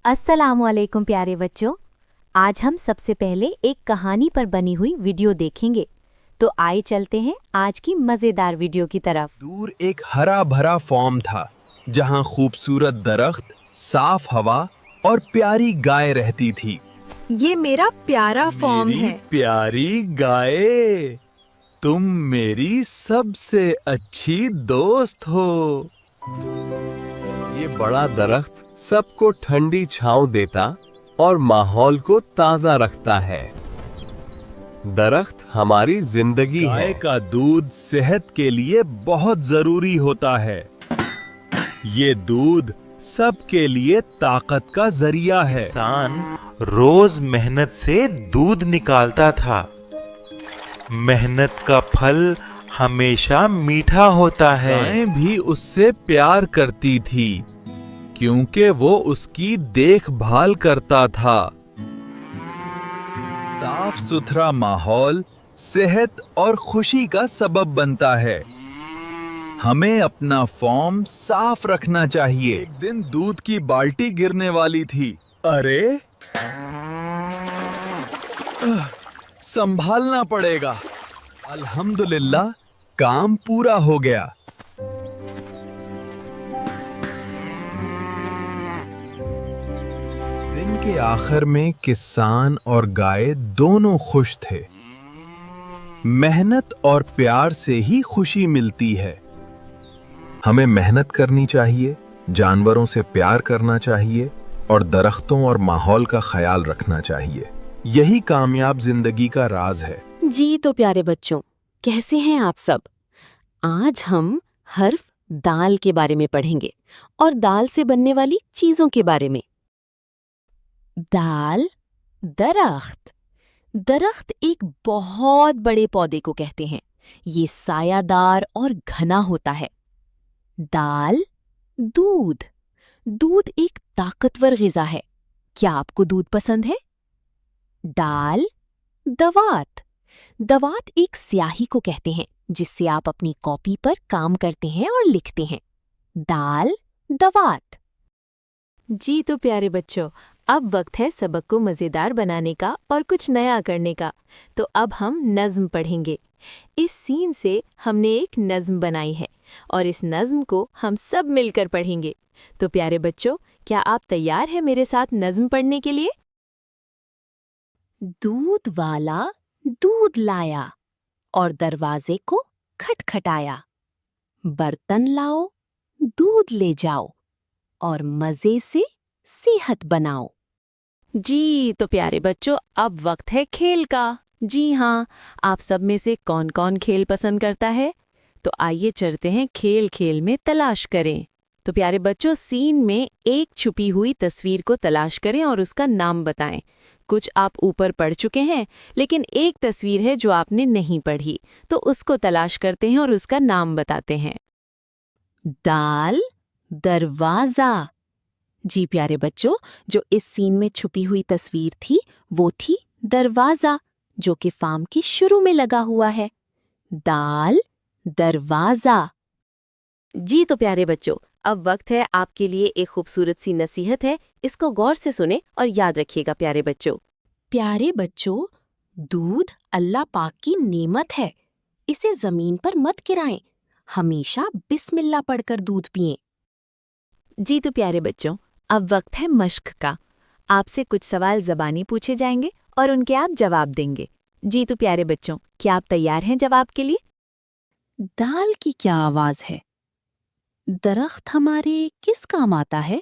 अस्सलामुअलैकुम प्यारे बच्चों। आज हम सबसे पहले एक कहानी पर बनी हुई वीडियो देखेंगे। तो आइए चलते हैं आज की मज़ेदार वीडियो की तरफ। दूर एक हरा भरा फार्म था जहां खूबसूरत दरख्त, साफ हवा और प्यारी गाय रहती थी। ये मेरा प्यारा फॉर्म मेरी है। प्यारी गाय, तुम मेरी सबसे अच्छी दोस्त हो। ये बड़ा दरख्त सबको ठंडी छांव देता और माहौल को ताजा रखता है। दरख्त हमारी जिंदगी गाय है। का दूध सेहत के लिए बहुत जरूरी होता है। ये दूध सबके लिए ताकत का जरिया है। किसान रोज मेहनत से दूध निकालता था। मेहनत का फल हमेशा मीठा होता है। गाय भी उससे प्यार करती थी क्योंकि वो उसकी देखभाल करता था। साफ सुथरा माहौल सेहत और खुशी का सबब बनता है। हमें अपना फार्म साफ रखना चाहिए। एक दिन दूध की बाल्टी गिरने वाली थी। अरे संभालना पड़ेगा। अल्हम्दुलिल्लाह काम पूरा हो गया। दिन के आखिर में किसान और गाय दोनों खुश थे। मेहनत और प्यार से ही खुशी मिलती है। हमें मेहनत करनी चाहिए, जानवरों से प्यार करना चाहिए और दरख्तों और माहौल का ख्याल रखना चाहिए। यही कामयाब जिंदगी का राज है। जी तो प्यारे बच्चों, कैसे हैं आप सब? आज हम हर्फ दाल के बारे में पढ़ेंगे और दाल से बनने वाली चीजों के बारे में। दाल, दरख्त। दरख्त एक बहुत बड़े पौधे को कहते हैं। ये सायादार और घना होता है। दाल, दूध। दूध एक ताकतवर ग़िज़ा है। क्या आपको दूध पसंद है? दाल, दवात। दवात एक स्याही को कहते हैं जिससे आप अपनी कॉपी पर काम करते हैं और लिखते हैं। दाल, दवात। जी तो प्यारे बच्चों, अब वक्त है सबक को मज़ेदार बनाने का और कुछ नया करने का। तो अब हम नज़्म पढ़ेंगे। इस सीन से हमने एक नज़्म बनाई है और इस नज़्म को हम सब मिलकर पढ़ेंगे। तो प्यारे बच्चों, क्या आप तैयार हैं मेरे साथ नज़्म पढ़ने के लिए? दूध वाला दूध लाया और दरवाजे को खटखटाया। बर्तन लाओ, दूध ले जाओ और मज़े से सेहत बनाओ। जी तो प्यारे बच्चों, अब वक्त है खेल का। जी हाँ, आप सब में से कौन कौन खेल पसंद करता है? तो आइए चलते हैं खेल खेल में तलाश करें। तो प्यारे बच्चों, सीन में एक छुपी हुई तस्वीर को तलाश करें और उसका नाम बताएं। कुछ आप ऊपर पढ़ चुके हैं, लेकिन एक तस्वीर है जो आपने नहीं पढ़ी, तो उसको तलाश करते हैं और उसका नाम बताते हैं। दाल, दरवाज़ा। जी प्यारे बच्चों, जो इस सीन में छुपी हुई तस्वीर थी वो थी दरवाज़ा, जो कि फार्म के शुरू में लगा हुआ है। दाल, दरवाज़ा। जी तो प्यारे बच्चों, अब वक्त है आपके लिए एक खूबसूरत सी नसीहत है। इसको गौर से सुने और याद रखिएगा प्यारे बच्चों। प्यारे बच्चों, दूध अल्लाह पाक की नेमत है। इसे ज़मीन पर मत गिराएं। हमेशा बिस्मिल्लाह पढ़कर दूध पिएं। जी तो प्यारे बच्चों, अब वक्त है मश्क का। आपसे कुछ सवाल ज़बानी पूछे जाएंगे और उनके आप जवाब देंगे। जी तो प्यारे बच्चों, क्या आप तैयार हैं जवाब के लिए? दाल की क्या आवाज़ है? दरख्त हमारे किस काम आता है?